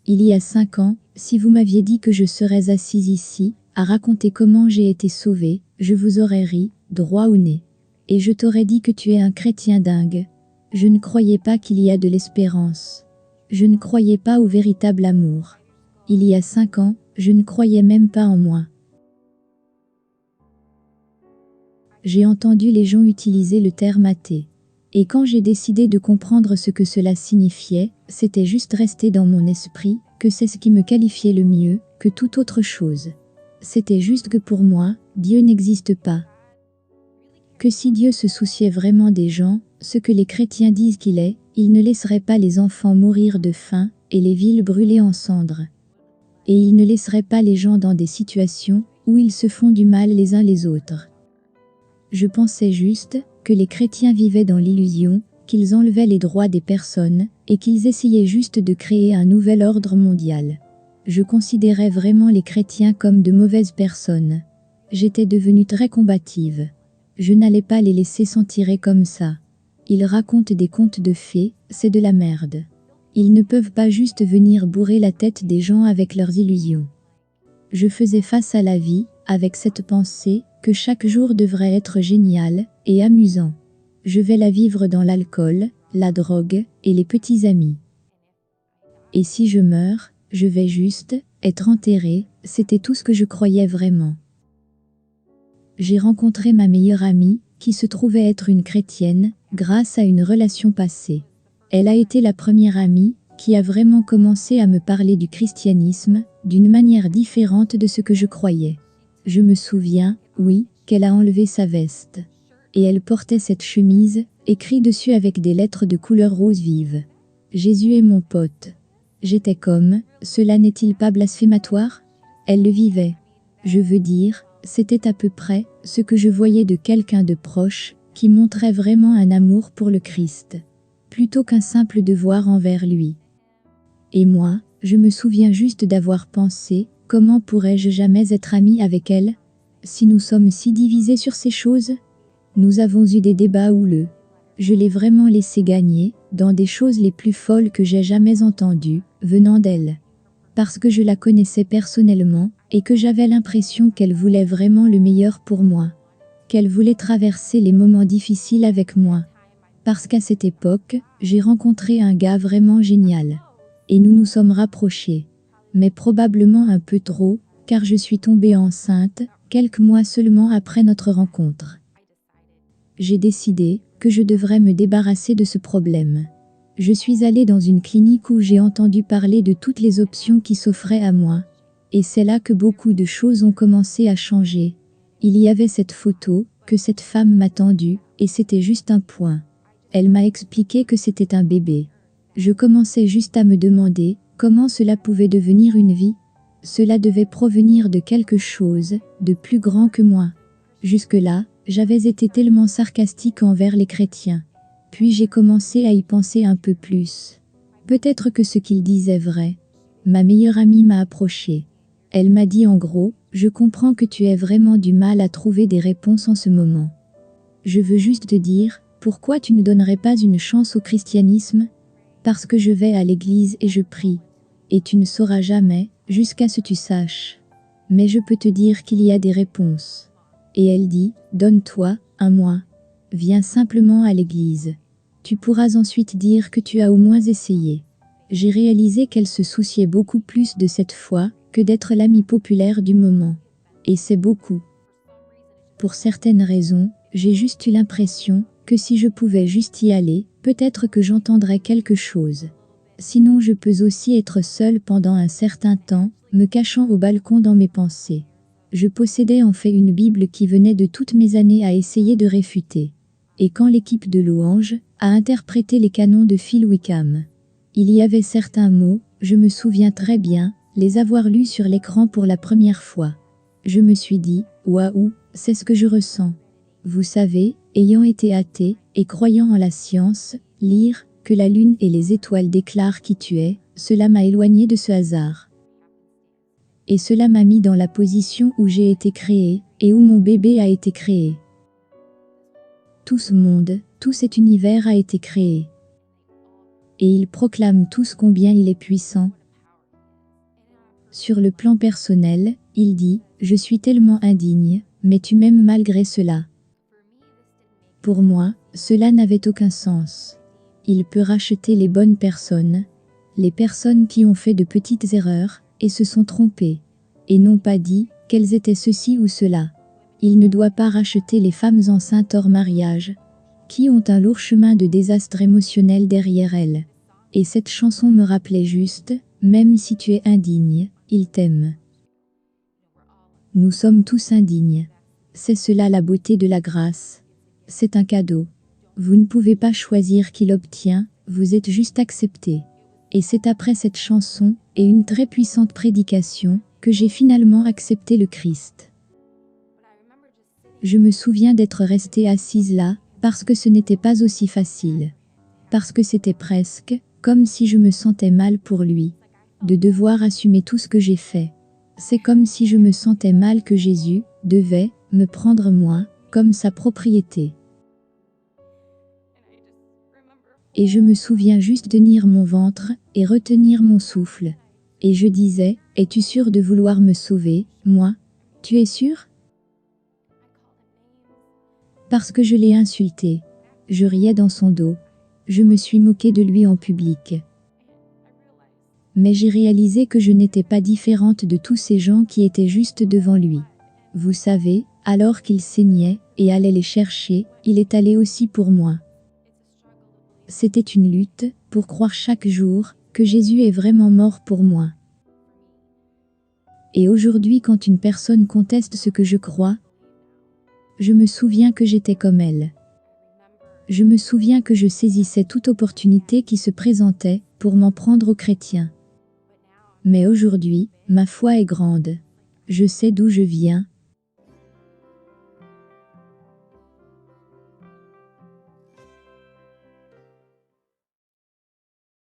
Il y a 5 ans, si vous m'aviez dit que je serais assise ici, à raconter comment j'ai été sauvée, je vous aurais ri, droit au nez. Et je t'aurais dit que tu es un chrétien dingue. Je ne croyais pas qu'il y a de l'espérance. Je ne croyais pas au véritable amour. Il y a 5 ans, je ne croyais même pas en moi. J'ai entendu les gens utiliser le terme athée. Et quand j'ai décidé de comprendre ce que cela signifiait, c'était juste resté dans mon esprit, que c'est ce qui me qualifiait le mieux, que toute autre chose. C'était juste que pour moi, Dieu n'existe pas. Que si Dieu se souciait vraiment des gens, ce que les chrétiens disent qu'il est, il ne laisserait pas les enfants mourir de faim, et les villes brûler en cendres. Et il ne laisserait pas les gens dans des situations où ils se font du mal les uns les autres. Je pensais juste que les chrétiens vivaient dans l'illusion, qu'ils enlevaient les droits des personnes, et qu'ils essayaient juste de créer un nouvel ordre mondial. Je considérais vraiment les chrétiens comme de mauvaises personnes. J'étais devenue très combative. Je n'allais pas les laisser s'en tirer comme ça. Ils racontent des contes de fées, c'est de la merde. Ils ne peuvent pas juste venir bourrer la tête des gens avec leurs illusions. Je faisais face à la vie, avec cette pensée, que chaque jour devrait être génial et amusant. Je vais la vivre dans l'alcool, la drogue et les petits amis. Et si je meurs, je vais juste être enterré, c'était tout ce que je croyais vraiment. J'ai rencontré ma meilleure amie, qui se trouvait être une chrétienne, grâce à une relation passée. Elle a été la première amie qui a vraiment commencé à me parler du christianisme, d'une manière différente de ce que je croyais. Je me souviens, oui, qu'elle a enlevé sa veste. Et elle portait cette chemise, écrite dessus avec des lettres de couleur rose vive. Jésus est mon pote. J'étais comme, cela n'est-il pas blasphématoire? Elle le vivait. Je veux dire, c'était à peu près ce que je voyais de quelqu'un de proche, qui montrait vraiment un amour pour le Christ, plutôt qu'un simple devoir envers lui. Et moi, je me souviens juste d'avoir pensé, comment pourrais-je jamais être amie avec elle, si nous sommes si divisés sur ces choses? Nous avons eu des débats houleux. Je l'ai vraiment laissé gagner, dans des choses les plus folles que j'ai jamais entendues, venant d'elle. Parce que je la connaissais personnellement, et que j'avais l'impression qu'elle voulait vraiment le meilleur pour moi. Qu'elle voulait traverser les moments difficiles avec moi. Parce qu'à cette époque, j'ai rencontré un gars vraiment génial. Et nous nous sommes rapprochés. Mais probablement un peu trop, car je suis tombée enceinte, quelques mois seulement après notre rencontre. J'ai décidé que je devrais me débarrasser de ce problème. Je suis allée dans une clinique où j'ai entendu parler de toutes les options qui s'offraient à moi. Et c'est là que beaucoup de choses ont commencé à changer. Il y avait cette photo, que cette femme m'a tendue, et c'était juste un point. Elle m'a expliqué que c'était un bébé. Je commençais juste à me demander comment cela pouvait devenir une vie. Cela devait provenir de quelque chose de plus grand que moi. Jusque-là, j'avais été tellement sarcastique envers les chrétiens. Puis j'ai commencé à y penser un peu plus. Peut-être que ce qu'ils disaient vrai. Ma meilleure amie m'a approchée. Elle m'a dit en gros, je comprends que tu aies vraiment du mal à trouver des réponses en ce moment. Je veux juste te dire, pourquoi tu ne donnerais pas une chance au christianisme? Parce que je vais à l'église et je prie. Et tu ne sauras jamais, jusqu'à ce que tu saches. Mais je peux te dire qu'il y a des réponses. Et elle dit, donne-toi un mois. Viens simplement à l'église. Tu pourras ensuite dire que tu as au moins essayé. J'ai réalisé qu'elle se souciait beaucoup plus de cette foi que d'être l'amie populaire du moment. Et c'est beaucoup. Pour certaines raisons, j'ai juste eu l'impression que si je pouvais juste y aller, peut-être que j'entendrais quelque chose. Sinon je peux aussi être seule pendant un certain temps, me cachant au balcon dans mes pensées. Je possédais en fait une Bible qui venait de toutes mes années à essayer de réfuter. Et quand l'équipe de louanges a interprété les canons de Phil Wickham, il y avait certains mots, je me souviens très bien, les avoir lus sur l'écran pour la première fois. Je me suis dit, waouh, c'est ce que je ressens. Vous savez, ayant été athée et croyant en la science, lire que la lune et les étoiles déclarent qui tu es, cela m'a éloigné de ce hasard. Et cela m'a mis dans la position où j'ai été créée et où mon bébé a été créé. Tout ce monde, tout cet univers a été créé. Et ils proclament tous combien il est puissant. Sur le plan personnel, il dit « Je suis tellement indigne, mais tu m'aimes malgré cela. » Pour moi, cela n'avait aucun sens. Il peut racheter les bonnes personnes, les personnes qui ont fait de petites erreurs, et se sont trompées, et n'ont pas dit qu'elles étaient ceci ou cela. Il ne doit pas racheter les femmes enceintes hors mariage, qui ont un lourd chemin de désastre émotionnel derrière elles. Et cette chanson me rappelait juste, même si tu es indigne, il t'aime. Nous sommes tous indignes. C'est cela la beauté de la grâce. C'est un cadeau. Vous ne pouvez pas choisir qui l'obtient, vous êtes juste accepté. Et c'est après cette chanson, et une très puissante prédication, que j'ai finalement accepté le Christ. Je me souviens d'être restée assise là, parce que ce n'était pas aussi facile. Parce que c'était presque, comme si je me sentais mal pour lui. De devoir assumer tout ce que j'ai fait. C'est comme si je me sentais mal que Jésus devait me prendre moi, comme sa propriété. Et je me souviens juste tenir mon ventre et retenir mon souffle. Et je disais, es-tu sûr de vouloir me sauver, moi? Tu es sûr? Parce que je l'ai insulté. Je riais dans son dos. Je me suis moquée de lui en public. Mais j'ai réalisé que je n'étais pas différente de tous ces gens qui étaient juste devant lui. Vous savez, alors qu'il saignait et allait les chercher, il est allé aussi pour moi. C'était une lutte, pour croire chaque jour, que Jésus est vraiment mort pour moi. Et aujourd'hui, quand une personne conteste ce que je crois, je me souviens que j'étais comme elle. Je me souviens que je saisissais toute opportunité qui se présentait pour m'en prendre aux chrétiens. Mais aujourd'hui, ma foi est grande. Je sais d'où je viens,